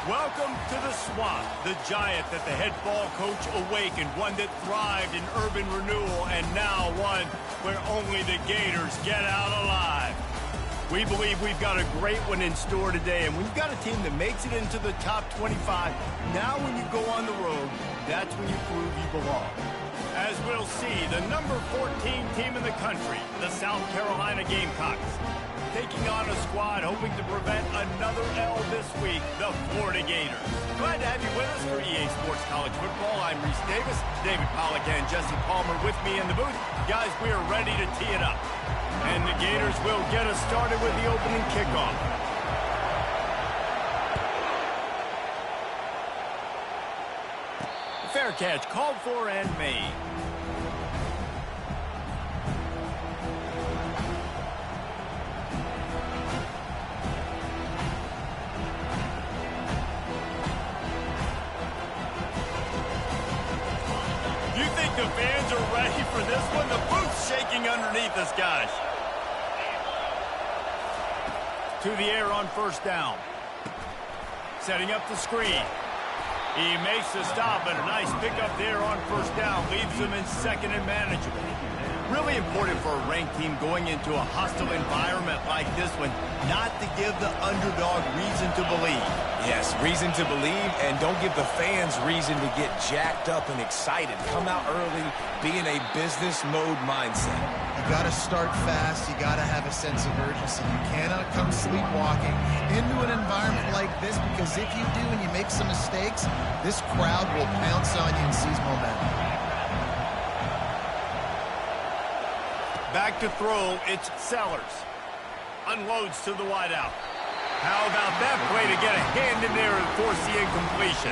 Welcome to the Swamp, the giant that the head ball coach awakened, one that thrived in urban renewal, and now one where only the Gators get out alive. We believe we've got a great one in store today, and when you've got a team that makes it into the top 25, now when you go on the road, that's when you prove you belong. As we'll see, the number 14 team in the country, the South Carolina Gamecocks, taking on a squad hoping to prevent another L this week, the Florida Gators. Glad to have you with us for EA Sports College Football. I'm Reese Davis, David Pollack and Jesse Palmer with me in the booth. Guys, we are ready to tee it up. And the Gators will get us started with the opening kickoff. Fair catch called for and made. The fans are ready for this one. The booth's shaking underneath us, guys. To the air on first down. Setting up the screen. He makes the stop, and a nice pickup there on first down. Leaves them in second and manageable. Really important for a ranked team going into a hostile environment like this one, not to give the underdog reason to believe. Yes, reason to believe, and don't give the fans reason to get jacked up and excited. Come out early, be in a business mode mindset. You got to start fast. You got to have a sense of urgency. You cannot come sleepwalking into an environment like this, because if you do and you make some mistakes, this crowd will pounce on you and seize momentum. Back to throw, it's Sellers. Unloads to the wideout. How about that play to get a hand in there and force the incompletion?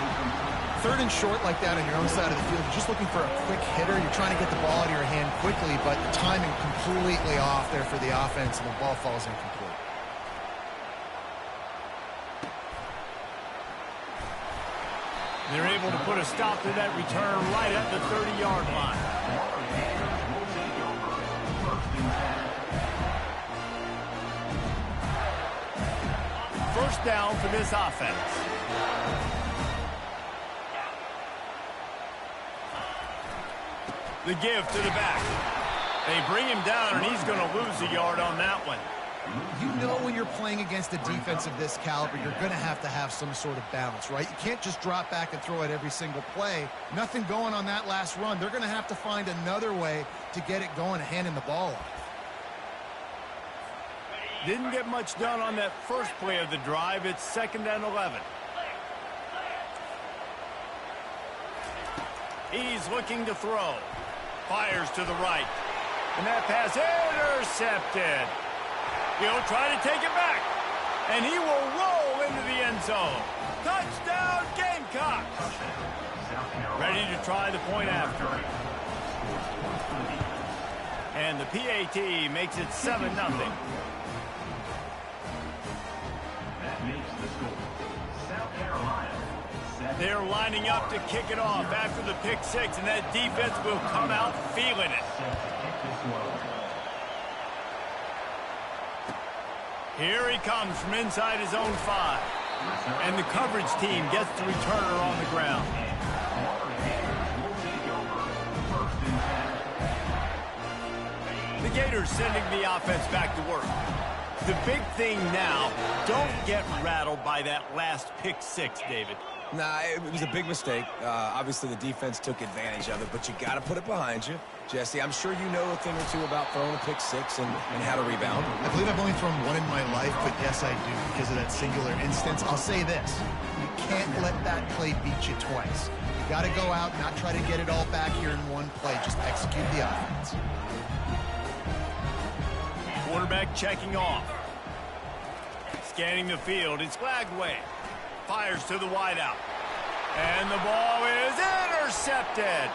Third and short like that on your own side of the field, you're just looking for a quick hitter. You're trying to get the ball out of your hand quickly, but the timing completely off there for the offense, and the ball falls incomplete. They're able to put a stop to that return right at the 30-yard line. First down for this offense. The give to the back. They bring him down, and he's going to lose a yard on that one. You know when you're playing against a defense of this caliber, you're going to have some sort of balance, right? You can't just drop back and throw it every single play. Nothing going on that last run. They're going to have to find another way to get it going and handing the ball off. Didn't get much done on that first play of the drive. It's 2nd and 11. He's looking to throw. Fires to the right. And that pass intercepted. He'll try to take it back. And he will roll into the end zone. Touchdown, Gamecocks. Ready to try the point after. And the PAT makes it 7-0. They're lining up to kick it off after the pick six, and that defense will come out feeling it. Here he comes from inside his own 5. And the coverage team gets the returner on the ground. The Gators sending the offense back to work. The big thing now, don't get rattled by that last pick six, David. Nah, it was a big mistake. Obviously, the defense took advantage of it, but you got to put it behind you. Jesse, I'm sure you know a thing or two about throwing a pick six and how to rebound. I believe I've only thrown one in my life, but yes, I do because of that singular instance. I'll say this. You can't let that play beat you twice. You got to go out, not try to get it all back here in one play. Just execute the offense. Quarterback checking off. Scanning the field. It's Lagway. Fires to the wideout. And the ball is intercepted.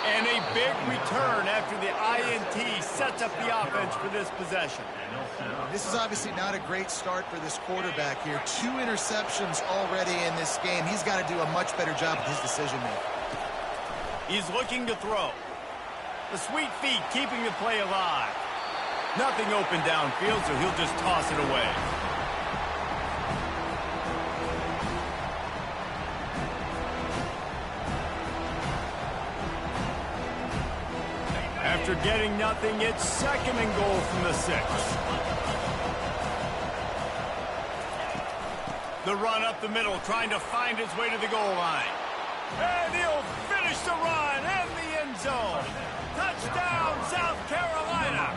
And a big return after the INT sets up the offense for this possession. This is obviously not a great start for this quarterback here. 2 interceptions already in this game. He's got to do a much better job with his decision-making. He's looking to throw. The sweet feet keeping the play alive. Nothing open downfield, so he'll just toss it away. After getting nothing, it's 2nd and goal from the 6. The run up the middle, trying to find his way to the goal line. And he'll finish the run in the end zone. Touchdown, South Carolina.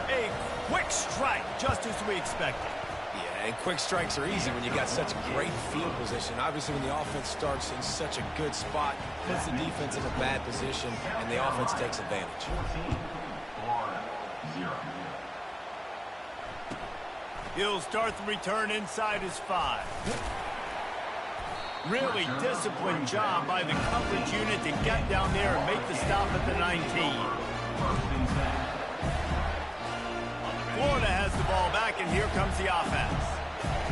A quick strike, just as we expected. Yeah, and quick strikes are easy when you got such great field position. Obviously, when the offense starts in such a good spot, puts the defense in a bad position, and the offense takes advantage. He'll start the return inside his 5. Really disciplined job by the coverage unit to get down there and make the stop at the 19. Florida has the ball back, and here comes the offense.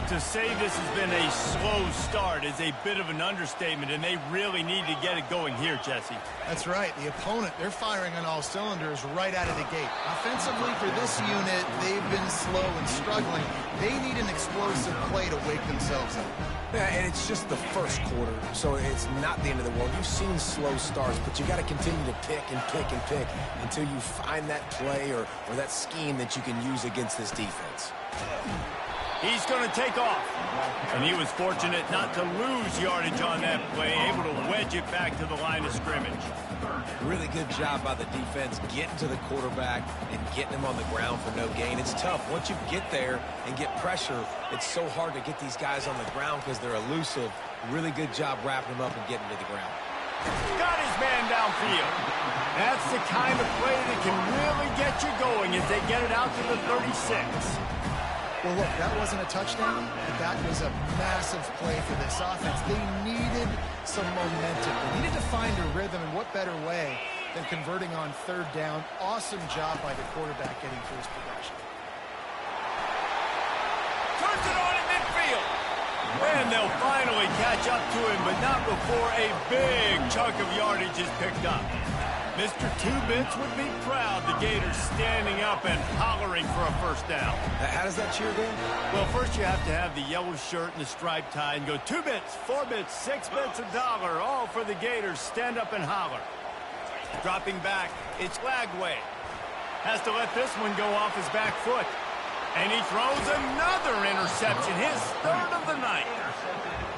To say this has been a slow start is a bit of an understatement, and they really need to get it going here, Jesse. That's right. The opponent, they're firing on all cylinders right out of the gate. Offensively, for this unit, they've been slow and struggling. They need an explosive play to wake themselves up. Yeah, and it's just the first quarter, so it's not the end of the world. You've seen slow starts, but you got to continue to pick and pick and pick until you find that play or that scheme that you can use against this defense. He's going to take off. And he was fortunate not to lose yardage on that play, able to wedge it back to the line of scrimmage. Really good job by the defense getting to the quarterback and getting him on the ground for no gain. It's tough. Once you get there and get pressure, it's so hard to get these guys on the ground because they're elusive. Really good job wrapping them up and getting to the ground. Got his man downfield. That's the kind of play that can really get you going as they get it out to the 36. Well, look, that wasn't a touchdown, but that was a massive play for this offense. They needed some momentum. They needed to find a rhythm, and what better way than converting on 3rd down. Awesome job by the quarterback getting through his progression. Turns it on in midfield. And they'll finally catch up to him, but not before a big chunk of yardage is picked up. Mr. Two-Bits would be proud the Gators standing up and hollering for a 1st down. How does that cheer go? Well, first you have to have the yellow shirt and the striped tie and go 2 bits, 4 bits, 6 bits, $1, all for the Gators. Stand up and holler. Dropping back, it's Lagway. Has to let this one go off his back foot. And he throws another interception, his 3rd of the night.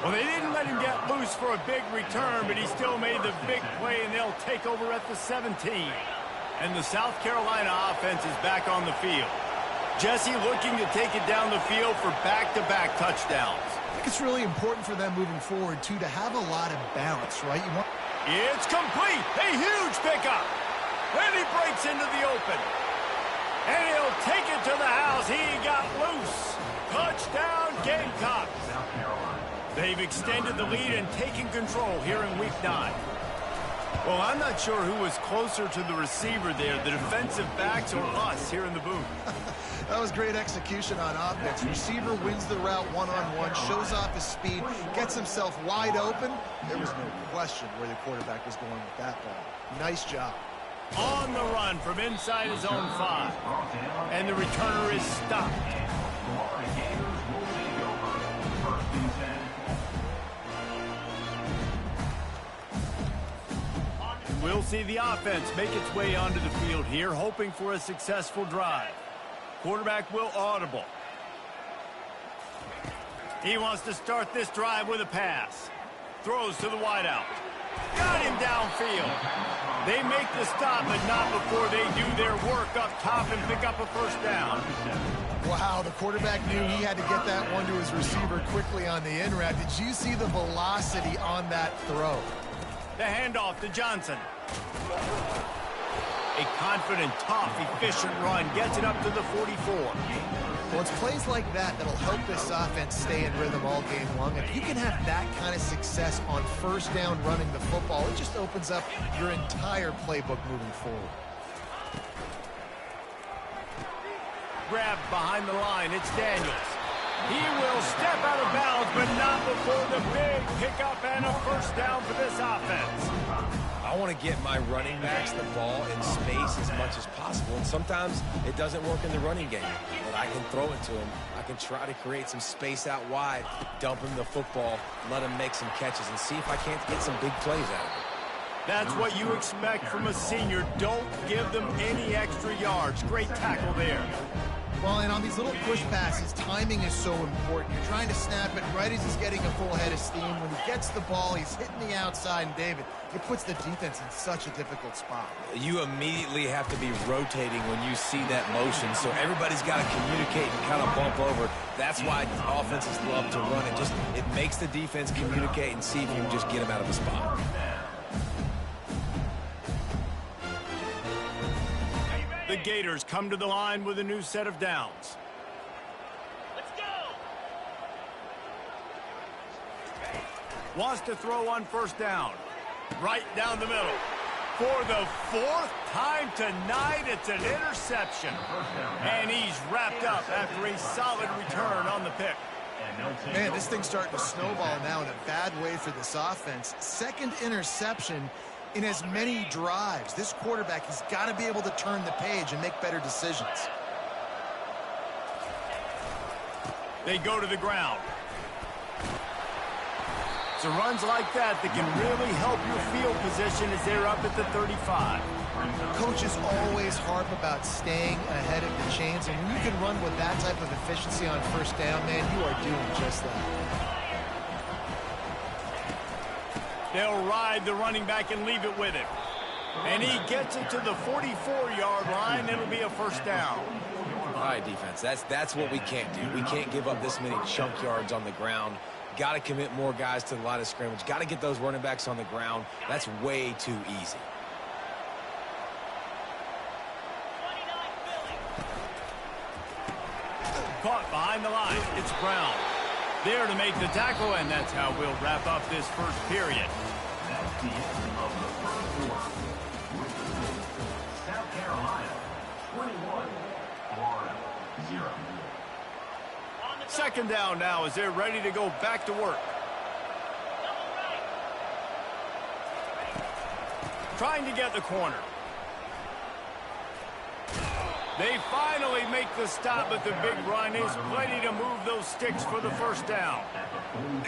Well, they didn't let him get loose for a big return, but he still made the big play, and they'll take over at the 17. And the South Carolina offense is back on the field. Jesse looking to take it down the field for back-to-back touchdowns. I think it's really important for them moving forward, too, to have a lot of balance, right? It's complete. A huge pickup. And he breaks into the open. And he'll take it to the house. He got loose. Touchdown, Gamecocks. They've extended the lead and taken control here in Week 9. Well, I'm not sure who was closer to the receiver there, the defensive backs or us here in the booth. That was great execution on offense. Receiver wins the route one-on-one, shows off his speed, gets himself wide open. There was no question where the quarterback was going with that ball. Nice job. On the run from inside his own 5. And the returner is stopped. We'll see the offense make its way onto the field here, hoping for a successful drive. Quarterback will audible. He wants to start this drive with a pass. Throws to the wideout. Got him downfield. They make the stop, but not before they do their work up top and pick up a 1st down. Wow, the quarterback knew he had to get that one to his receiver quickly on the in route. Did you see the velocity on that throw? The handoff to Johnson. A confident, tough, efficient run gets it up to the 44. Well, it's plays like that that'll help this offense stay in rhythm all game long. If you can have that kind of success on 1st down running the football, it just opens up your entire playbook moving forward. Grabbed behind the line, it's Daniels. He will step out of bounds, but not before the big pickup and a 1st down for this offense. I want to get my running backs the ball in space as much as possible, and sometimes it doesn't work in the running game, but I can throw it to him. I can try to create some space out wide, dump him the football, let him make some catches, and see if I can't get some big plays out of it. That's what you expect from a senior. Don't give them any extra yards. Great tackle there. Well, and on these little push passes, timing is so important. You're trying to snap it right as he's getting a full head of steam. When he gets the ball, he's hitting the outside, and David, it puts the defense in such a difficult spot. You immediately have to be rotating when you see that motion, so everybody's got to communicate and kind of bump over. That's why offenses love to run it. It makes the defense communicate and see if you can just get them out of the spot. The Gators come to the line with a new set of downs. Let's go! Wants to throw on first down. Right down the middle. For the fourth time tonight, it's an interception. And he's wrapped up after a solid return on the pick. Man, this thing's starting to snowball now in a bad way for this offense. Second interception in as many drives. This quarterback has got to be able to turn the page and make better decisions. They go to the ground. So runs like that can really help your field position as they're up at the 35. Coaches always harp about staying ahead of the chains, and when you can run with that type of efficiency on first down, man, you are doing just that. They'll ride the running back and leave it with him. And he gets it to the 44-yard line. It'll be a first down. All right, defense, that's what we can't do. We can't give up this many chunk yards on the ground. Got to commit more guys to the line of scrimmage. Got to get those running backs on the ground. That's way too easy. Caught behind the line. It's Brown. There to make the tackle, and that's how we'll wrap up this first period. That's the end of the first quarter. South Carolina, 21. Florida, 0. Second down now as they're ready to go back to work. Trying to get the corner. They finally make the stop, but the big run is plenty to move those sticks for the first down.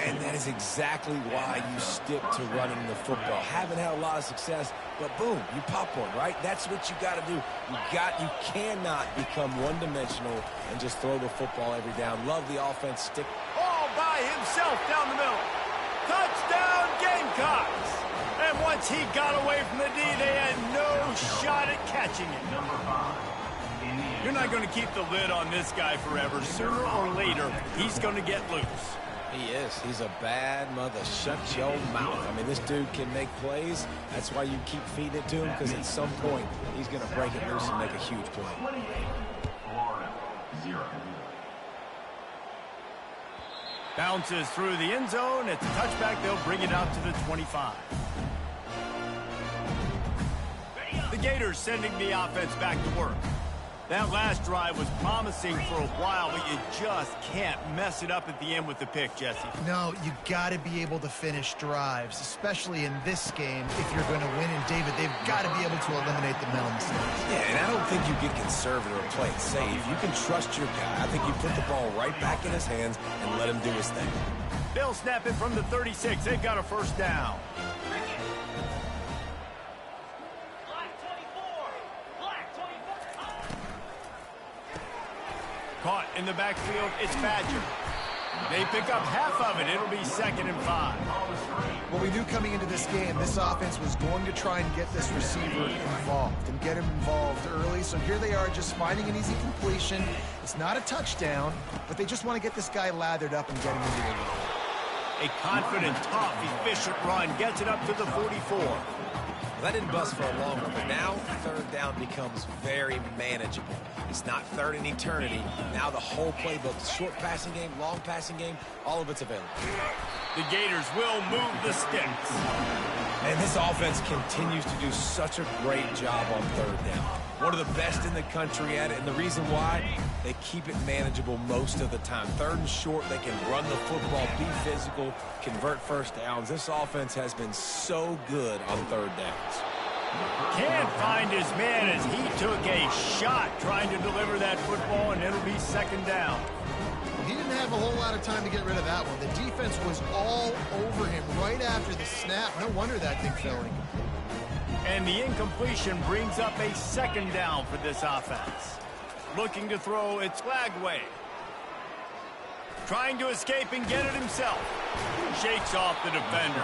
And that is exactly why you stick to running the football. Haven't had a lot of success, but boom, you pop one, right? That's what you got to do. You cannot become one-dimensional and just throw the football every down. Love the offense stick. All by himself down the middle. Touchdown, Gamecocks! And once he got away from the D, they had no shot at catching it. Number 5. You're not going to keep the lid on this guy forever. Sooner or later, he's going to get loose. He is. He's a bad mother. Shut your mouth. I mean, this dude can make plays. That's why you keep feeding it to him, because at some point, he's going to break it loose and make a huge play. 28. Florida, 0. Bounces through the end zone. It's a touchback. They'll bring it out to the 25. The Gators sending the offense back to work. That last drive was promising for a while, but you just can't mess it up at the end with the pick, Jesse. No, you got to be able to finish drives, especially in this game if you're going to win. And, David, they've got to be able to eliminate the mental mistakes. Yeah, and I don't think you get conservative or play it safe. You can trust your guy. I think you put the ball right back in his hands and let him do his thing. They'll snap it from the 36. They've got a first down. Caught in the backfield, it's Badger. They pick up half of it. It'll be 2nd and 5. What we knew coming into this game, this offense was going to try and get this receiver involved and get him involved early. So here they are just finding an easy completion. It's not a touchdown, but they just want to get this guy lathered up and get him into the game. A confident, tough, efficient run gets it up to the 44. That didn't bust for a long one, but now third down becomes very manageable. It's not third in eternity. Now the whole playbook, short passing game, long passing game, all of it's available. The Gators will move the sticks. And this offense continues to do such a great job on third down. One of the best in the country at it, and the reason why, they keep it manageable most of the time. Third and short, they can run the football, be physical, convert first downs. This offense has been so good on third downs. Can't find his man as he took a shot trying to deliver that football, and it'll be 2nd down. He didn't have a whole lot of time to get rid of that one. The defense was all over him right after the snap. No wonder that thing fell incomplete. And the incompletion brings up a second down for this offense. Looking to throw, it's Lagway. Trying to escape and get it himself. Shakes off the defender.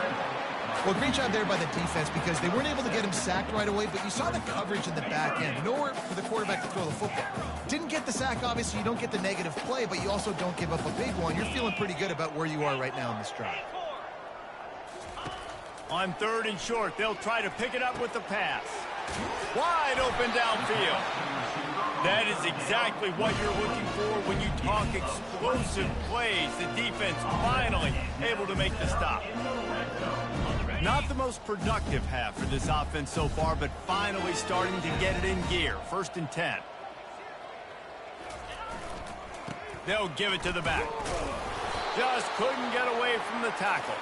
Well, great job there by the defense because they weren't able to get him sacked right away, but you saw the coverage in the back end. Nowhere for the quarterback to throw the football. Didn't get the sack, obviously. You don't get the negative play, but you also don't give up a big one. You're feeling pretty good about where you are right now in this drive. On 3rd and short, they'll try to pick it up with the pass. Wide open downfield. That is exactly what you're looking for when you talk explosive plays. The defense finally able to make the stop. Not the most productive half for this offense so far, but finally starting to get it in gear. 1st and 10. They'll give it to the back. Just couldn't get away from the tackle.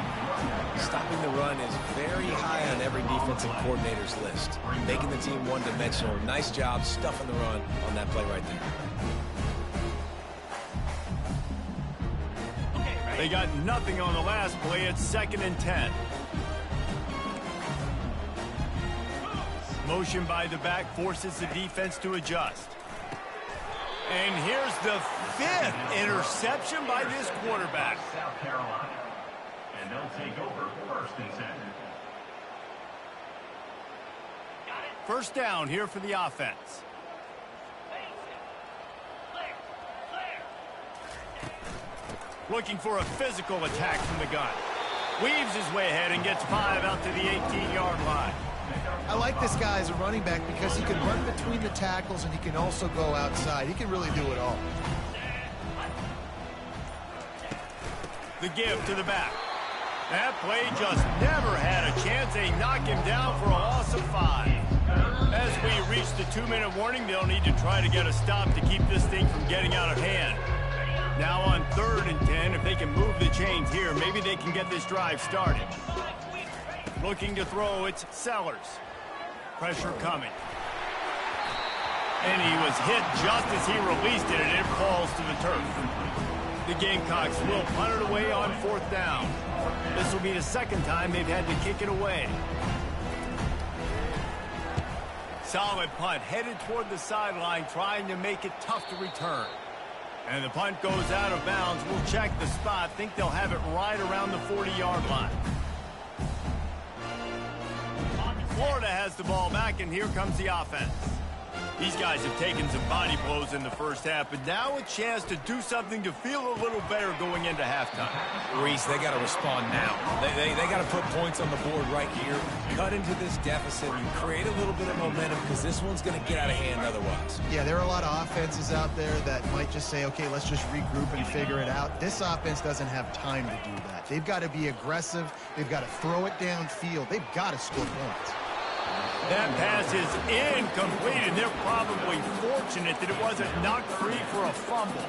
Stopping the run is very high on every defensive coordinator's list. Making the team one-dimensional. Nice job stuffing the run on that play right there. They got nothing on the last play. It's 2nd and 10. Motion by the back forces the defense to adjust. And here's the 5th interception by this quarterback. South Carolina. And they'll take over 1st and 10. First down here for the offense. Looking for a physical attack from the gun. Weaves his way ahead and gets 5 out to the 18-yard line. I like this guy as a running back because he can run between the tackles and he can also go outside. He can really do it all. The give to the back. That play just never had a chance. They knock him down for a loss of 5. As we reach the 2-minute warning, they'll need to try to get a stop to keep this thing from getting out of hand. Now on 3rd and 10, if they can move the chains here, maybe they can get this drive started. Looking to throw, it's Sellers. Pressure coming. And he was hit just as he released it, and it falls to the turf. The Gamecocks will punt it away on 4th down. This will be the 2nd time they've had to kick it away. Solid punt, headed toward the sideline, trying to make it tough to return. And the punt goes out of bounds. We'll check the spot. Think they'll have it right around the 40-yard line. Florida has the ball back, and here comes the offense. These guys have taken some body blows in the first half, but now a chance to do something to feel a little better going into halftime. Reese, they got to respond now. They got to put points on the board right here, cut into this deficit, and create a little bit of momentum because this one's going to get out of hand otherwise. Yeah, there are a lot of offenses out there that might just say, okay, let's just regroup and figure it out. This offense doesn't have time to do that. They've got to be aggressive. They've got to throw it downfield. They've got to score points. That pass is incomplete, and they're probably fortunate that it wasn't knocked free for a fumble.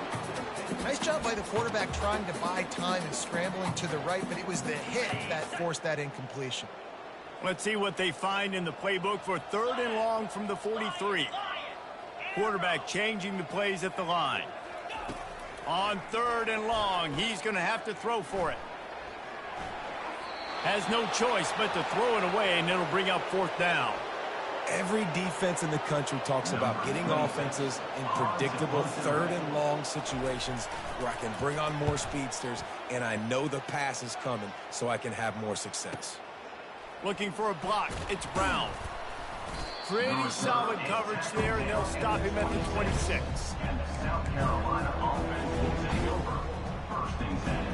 Nice job by the quarterback trying to buy time and scrambling to the right, but it was the hit that forced that incompletion. Let's see what they find in the playbook for 3rd and long from the 43. Quarterback changing the plays at the line. On 3rd and long, he's going to have to throw for it. Has no choice but to throw it away, and it'll bring up 4th down. Every defense in the country talks about getting offenses in predictable 3rd and long situations where I can bring on more speedsters and I know the pass is coming so I can have more success. Looking for a block. It's Brown. Pretty solid coverage there, and they'll stop him at the 26. And the South Carolina offense will take over 1st and 10.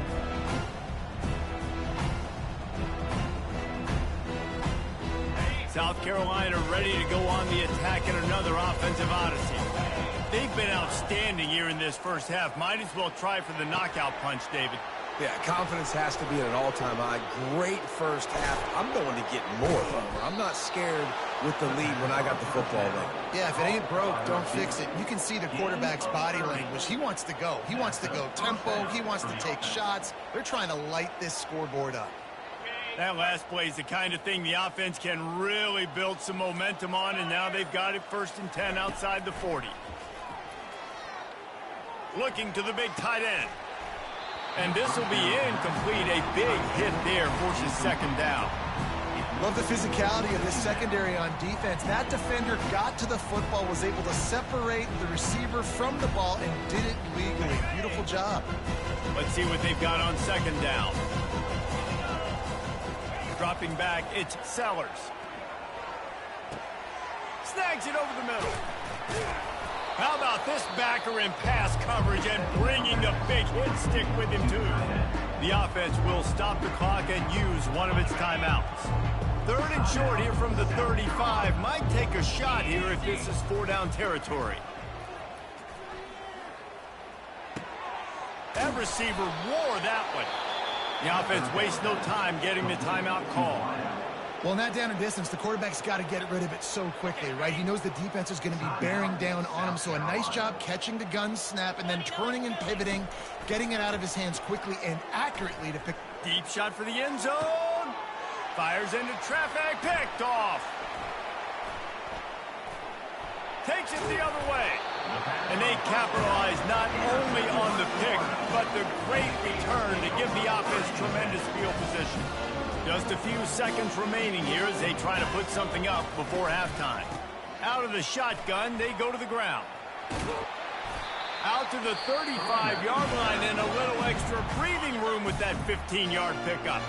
South Carolina ready to go on the attack in another offensive odyssey. They've been outstanding here in this first half. Might as well try for the knockout punch, David. Yeah, confidence has to be at an all-time high. Great first half. I'm going to get more from her. I'm not scared with the lead when I got the football there. Yeah, if it ain't broke, don't fix it. You can see the quarterback's body language. He wants to go. He wants to go tempo. He wants to take shots. They're trying to light this scoreboard up. That last play is the kind of thing the offense can really build some momentum on, and now they've got it 1st and 10 outside the 40. looking to the big tight end. And this will be incomplete. A big hit there forces second down. Love the physicality of this secondary on defense. That defender got to the football, was able to separate the receiver from the ball, and did it legally. Beautiful job. Let's see what they've got on second down. Dropping back, it's Sellers. Snags it over the middle. How about this backer in pass coverage and bringing the big hit stick with him, too? The offense will stop the clock and use one of its timeouts. Third and short here from the 35. Might take a shot here if this is 4-down territory. That receiver wore that one. The offense wastes no time getting the timeout call. Well, in that down and distance, the quarterback's got to get rid of it so quickly, right? He knows the defense is going to be bearing down on him, so a nice job catching the gun snap and then turning and pivoting, getting it out of his hands quickly and accurately to pick. Deep shot for the end zone. Fires into traffic, picked off. Takes it the other way. And they capitalize not only on the pick, but the great return to give the offense tremendous field position. Just a few seconds remaining here as they try to put something up before halftime. Out of the shotgun, they go to the ground. Out to the 35-yard line and a little extra breathing room with that 15-yard pickup.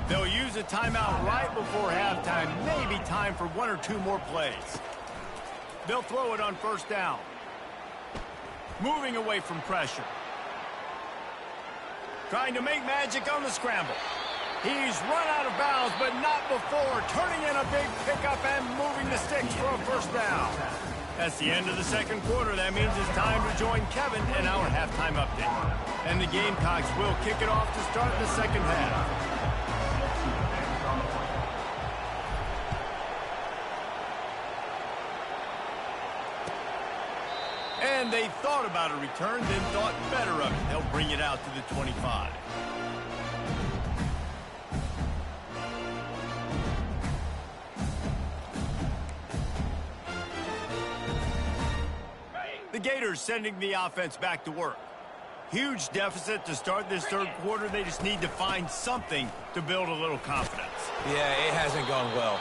They'll use a timeout right before halftime. Maybe time for one or two more plays. They'll throw it on first down. Moving away from pressure. Trying to make magic on the scramble. He's run out of bounds, but not before turning in a big pickup and moving the sticks for a first down. That's the end of the second quarter. That means it's time to join Kevin in our halftime update. And the Gamecocks will kick it off to start the second half. And they thought about a return, then thought better of it. They'll bring it out to the 25. The Gators sending the offense back to work. Huge deficit to start this third quarter. They just need to find something to build a little confidence. Yeah, it hasn't gone well.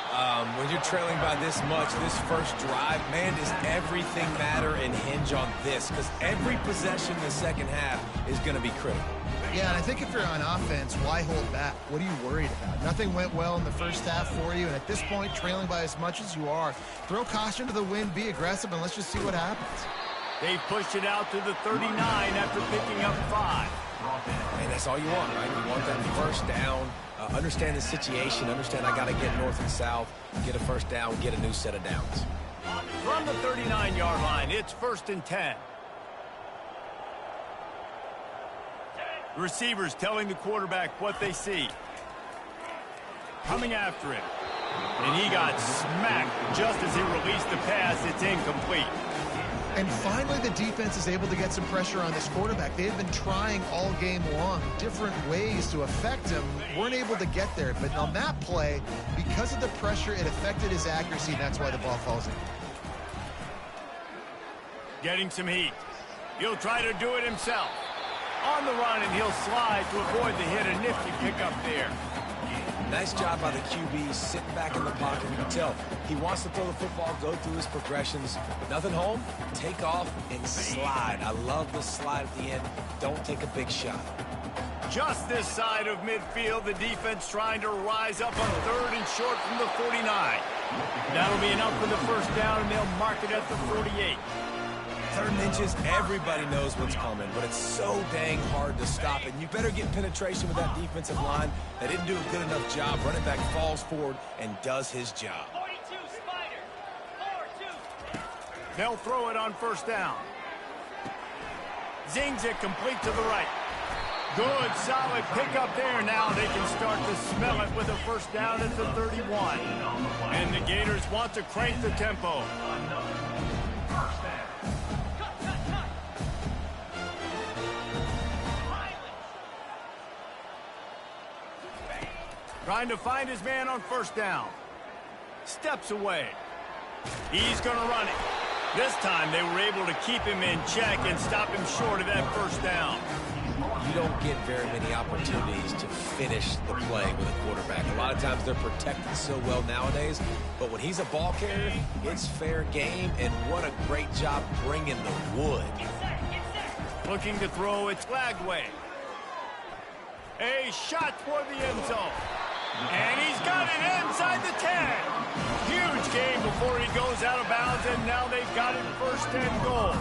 When you're trailing by this much, this first drive, man, does everything matter and hinge on this? Because every possession in the second half is going to be critical. Yeah, and I think if you're on offense, why hold back? What are you worried about? Nothing went well in the first half for you, and at this point, trailing by as much as you are, throw caution to the wind, be aggressive, and let's just see what happens. They pushed it out to the 39 after picking up 5. And that's all you want, right? You want that first down, understand the situation, understand I got to get north and south, get a first down, get a new set of downs. From the 39-yard line, it's 1st and 10. The receivers telling the quarterback what they see. Coming after him. And he got smacked just as he released the pass. It's incomplete. And finally, the defense is able to get some pressure on this quarterback. They've been trying all game long different ways to affect him. Weren't able to get there. But on that play, because of the pressure, it affected his accuracy, and that's why the ball falls in. Getting some heat. He'll try to do it himself. On the run, and he'll slide to avoid the hit. A nifty pickup there. Nice job by the QB, sitting back in the pocket. You can tell he wants to throw the football, go through his progressions. Nothing home, take off, and slide. I love the slide at the end. Don't take a big shot. Just this side of midfield, the defense trying to rise up on 3rd and short from the 49. That'll be enough for the first down, and they'll mark it at the 48. 3rd and inches, everybody knows what's coming, but it's so dang hard to stop it. And you better get penetration with that defensive line. They didn't do a good enough job. Running back falls forward and does his job. 42 Spider. 4-2. They'll throw it on first down. Zings it complete to the right. Good, solid pickup there. Now they can start to smell it with a first down at the 31. And the Gators want to crank the tempo. Trying to find his man on first down. Steps away. He's going to run it. This time they were able to keep him in check and stop him short of that first down. You don't get very many opportunities to finish the play with a quarterback. A lot of times they're protected so well nowadays, but when he's a ball carrier, it's fair game, and what a great job bringing the wood. Looking to throw, it's Lagway. A shot toward the end zone. And he's got it inside the 10. Huge gain before he goes out of bounds, and now they've got it first and goal.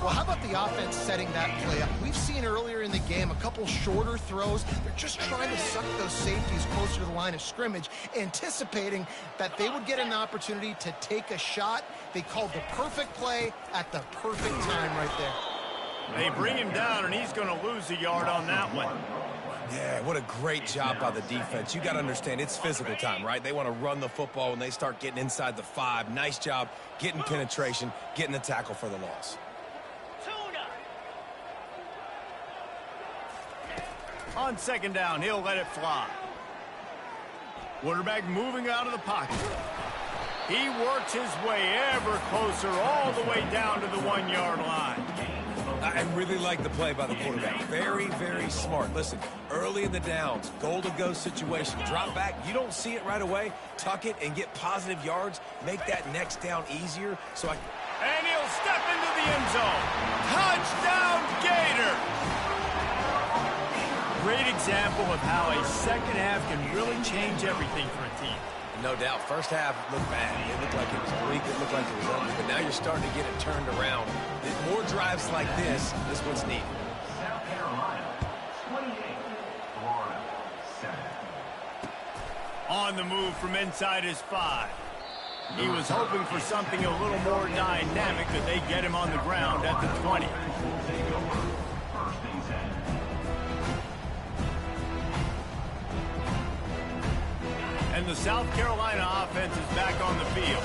Well, how about the offense setting that play up? We've seen earlier in the game a couple shorter throws. They're just trying to suck those safeties closer to the line of scrimmage, anticipating that they would get an opportunity to take a shot. They called the perfect play at the perfect time right there. They bring him down, and he's going to lose a yard on that one. Yeah, what a great job by the defense. You got to understand, it's physical time, right? They want to run the football when they start getting inside the 5. Nice job getting penetration, getting the tackle for the loss. On second down, he'll let it fly. Quarterback moving out of the pocket. He works his way ever closer all the way down to the 1-yard line. I really like the play by the quarterback. Very, very smart. Listen, early in the downs, goal-to-go situation, drop back. You don't see it right away. Tuck it and get positive yards. Make that next down easier. And he'll step into the end zone. Touchdown, Gator! Great example of how a second half can really change everything for a team. No doubt. First half looked bad. It looked like it was bleak. It looked like it was ugly. But now you're starting to get it turned around. More drives like this is what's needed. South Carolina, 28. Florida, 7. On the move from inside his 5. He was hoping for something a little more dynamic, that they get him on the ground at the 20. And the South Carolina offense is back on the field.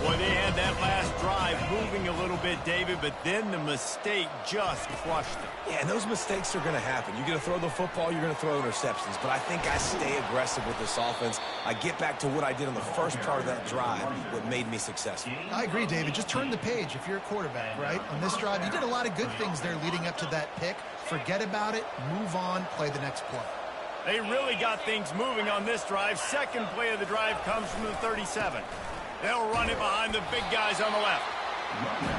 Boy, they had that last drive moving a little bit, David, but then the mistake just crushed them. Yeah, and those mistakes are going to happen. You're going to throw the football, you're going to throw interceptions. But I think I stay aggressive with this offense. I get back to what I did on the first part of that drive, what made me successful. I agree, David. Just turn the page if you're a quarterback, right? On this drive, you did a lot of good things there leading up to that pick. Forget about it, move on, play the next play. They really got things moving on this drive. Second play of the drive comes from the 37. They'll run it behind the big guys on the left.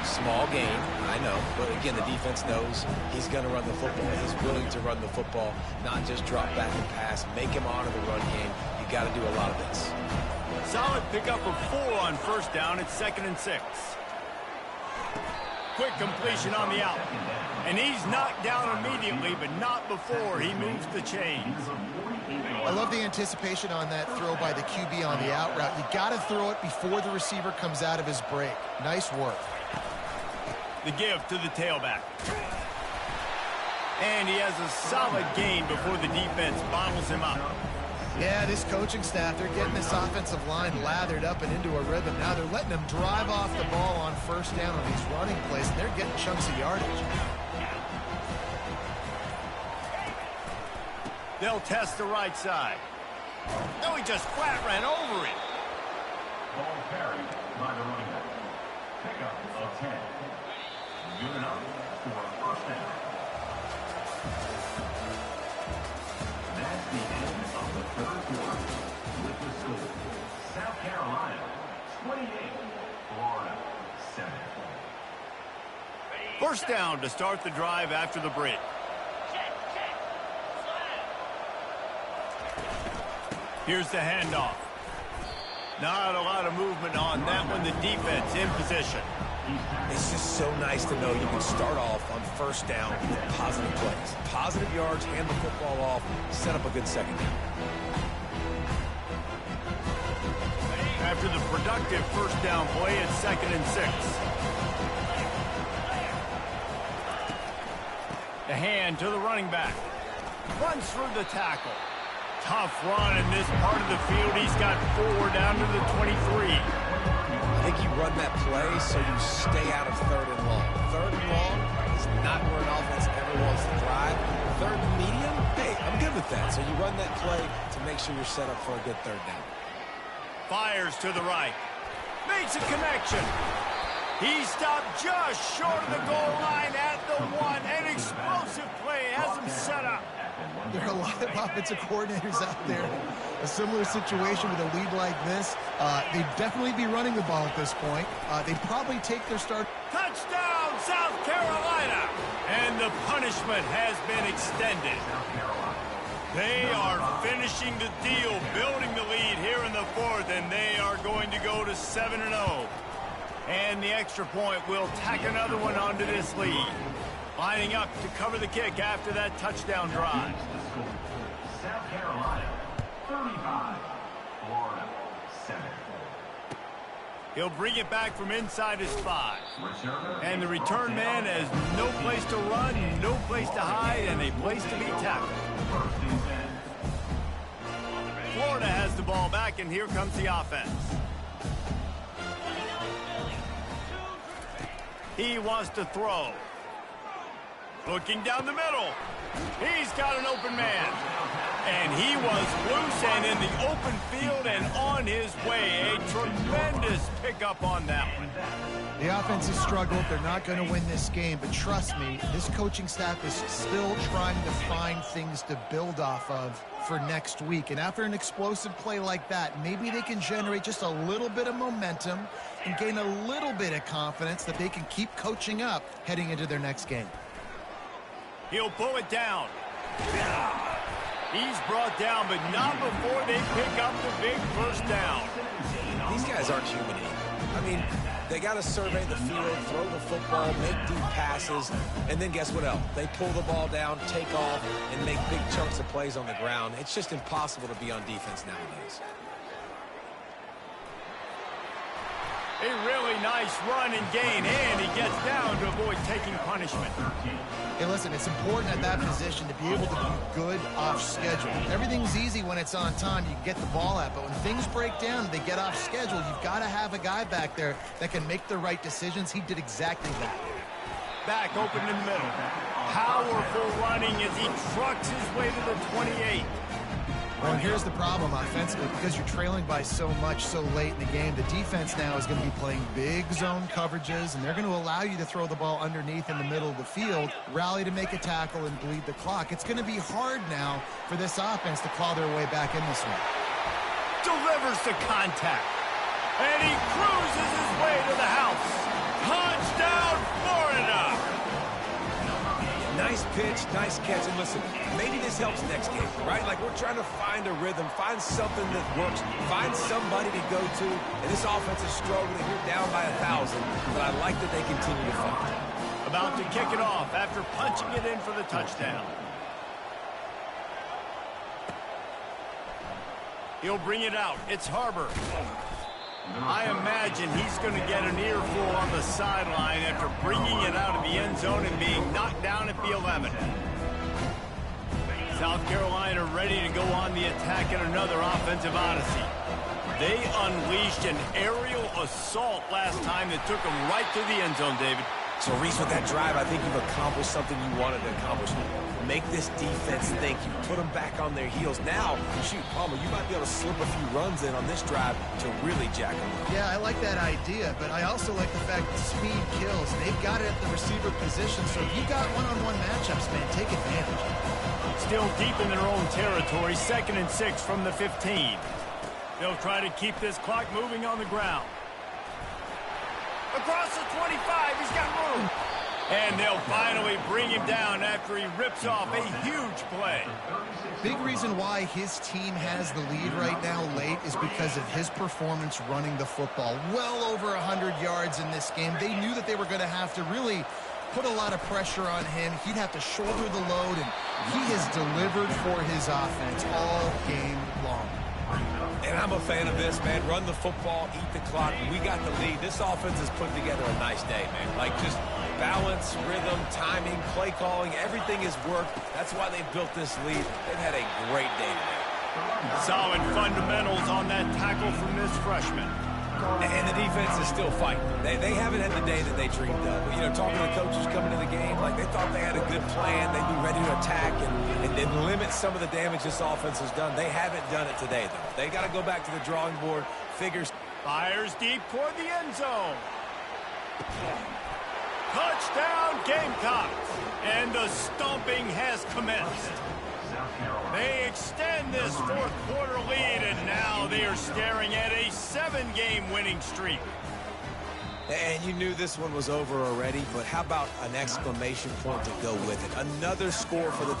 Small gain, I know. But again, the defense knows he's going to run the football. He's willing to run the football, not just drop back and pass. Make him honor the run game. You got to do a lot of this. Solid pickup of 4 on first down. It's 2nd and 6. Quick completion on the out. And he's knocked down immediately, but not before he moves the chains. I love the anticipation on that throw by the QB on the out route. You got to throw it before the receiver comes out of his break. Nice work. The give to the tailback. And he has a solid gain before the defense bottles him up. Yeah, this coaching staff, they're getting this offensive line lathered up and into a rhythm. Now they're letting them drive off the ball on first down on these running plays, and they're getting chunks of yardage. They'll test the right side. No, he just flat ran over it. Ball carried by the running back. Pickup of 10. Good enough for a first down. That's the end of the third quarter. With the score, South Carolina 28, Florida 7. First down to start the drive after the break. Here's the handoff. Not a lot of movement on that one. The defense in position. It's just so nice to know you can start off on first down with positive plays. Positive yards, hand the football off, set up a good second down. After the productive first down play, it's 2nd and 6. The hand to the running back. Runs through the tackle. Tough run in this part of the field. He's got 4 down to the 23. I think you run that play so you stay out of 3rd and long. 3rd and long is not where an offense ever wants to drive. 3rd and medium, hey, I'm good with that. So you run that play to make sure you're set up for a good 3rd down. Fires to the right. Makes a connection. He stopped just short of the goal line at the 1. An explosive play has him set up. There are a lot of offensive coordinators out there. A similar situation with a lead like this. They'd definitely be running the ball at this point. They'd probably take their start. Touchdown, South Carolina! And the punishment has been extended. They are finishing the deal, building the lead here in the 4th, and they are going to go to 7-0. And the extra point will tack another one onto this lead. Lining up to cover the kick after that touchdown drive. South Carolina, 35, Florida, 7. He'll bring it back from inside his 5. And the return man has no place to run, no place to hide, and a place to be tackled. Florida has the ball back, and here comes the offense. He wants to throw. Looking down the middle. He's got an open man. And he was loose and in the open field and on his way. A tremendous pickup on that one. The offense has struggled. They're not going to win this game. But trust me, this coaching staff is still trying to find things to build off of for next week. And after an explosive play like that, maybe they can generate just a little bit of momentum and gain a little bit of confidence that they can keep coaching up heading into their next game. He'll pull it down. He's brought down, but not before they pick up the big first down. These guys aren't human. I mean, they got to survey the field, throw the football, make deep passes, and then guess what else? They pull the ball down, take off, and make big chunks of plays on the ground. It's just impossible to be on defense nowadays. A really nice run and gain, and he gets down to avoid taking punishment. Hey, listen, it's important at that position to be able to be good off schedule. Everything's easy when it's on time. You can get the ball out, but when things break down, they get off schedule. You've got to have a guy back there that can make the right decisions. He did exactly that. Back open in the middle. Powerful running as he trucks his way to the 28. Well, here's the problem offensively. Because you're trailing by so much so late in the game, the defense now is going to be playing big zone coverages, and they're going to allow you to throw the ball underneath in the middle of the field, rally to make a tackle, and bleed the clock. It's going to be hard now for this offense to claw their way back in this one. Delivers the contact. And he cruises his way to the house. Touchdown, Florida! Nice pitch, nice catch, and listen, maybe this helps next game, right? Like, we're trying to find a rhythm, find something that works, find somebody to go to, and this offense is struggling. You're down by 1,000, but I like that they continue to fight. About to kick it off after punching it in for the touchdown. He'll bring it out. It's Harbor. I imagine he's going to get an earful on the sideline after bringing it out of the end zone and being knocked down at the 11. South Carolina ready to go on the attack in another offensive odyssey. They unleashed an aerial assault last time that took them right to the end zone, David. So, Reese, with that drive, I think you've accomplished something you wanted to accomplish. Make this defense think. You put them back on their heels. Now, shoot, Palmer, you might be able to slip a few runs in on this drive to really jack them up. Yeah, I like that idea, but I also like the fact that speed kills. They've got it at the receiver position, so if you've got one-on-one matchups, man, take advantage. Still deep in their own territory, 2nd and 6 from the 15. They'll try to keep this clock moving on the ground. Across the 25, he's got room. And they'll finally bring him down after he rips off a huge play. Big reason why his team has the lead right now late is because of his performance running the football. Well over 100 yards in this game. They knew that they were going to have to really put a lot of pressure on him. He'd have to shoulder the load, and he has delivered for his offense all game long. And I'm a fan of this, man. Run the football, eat the clock. We got the lead. This offense has put together a nice day, man. Like, just balance, rhythm, timing, play calling, everything has worked. That's why they've built this lead. They've had a great day today. Solid fundamentals on that tackle from this freshman. And the defense is still fighting. They haven't had the day that they dreamed of. You know, talking to the coaches coming to the game, like, they thought they had a good plan. They'd be ready to attack and limit some of the damage this offense has done. They haven't done it today, though. They got to go back to the drawing board, figures. Fires deep toward the end zone. Touchdown, Gamecocks! And the stomping has commenced. They extend this fourth quarter lead, and now they are staring at a 7-game winning streak. And you knew this one was over already, but how about an exclamation point to go with it? Another score for the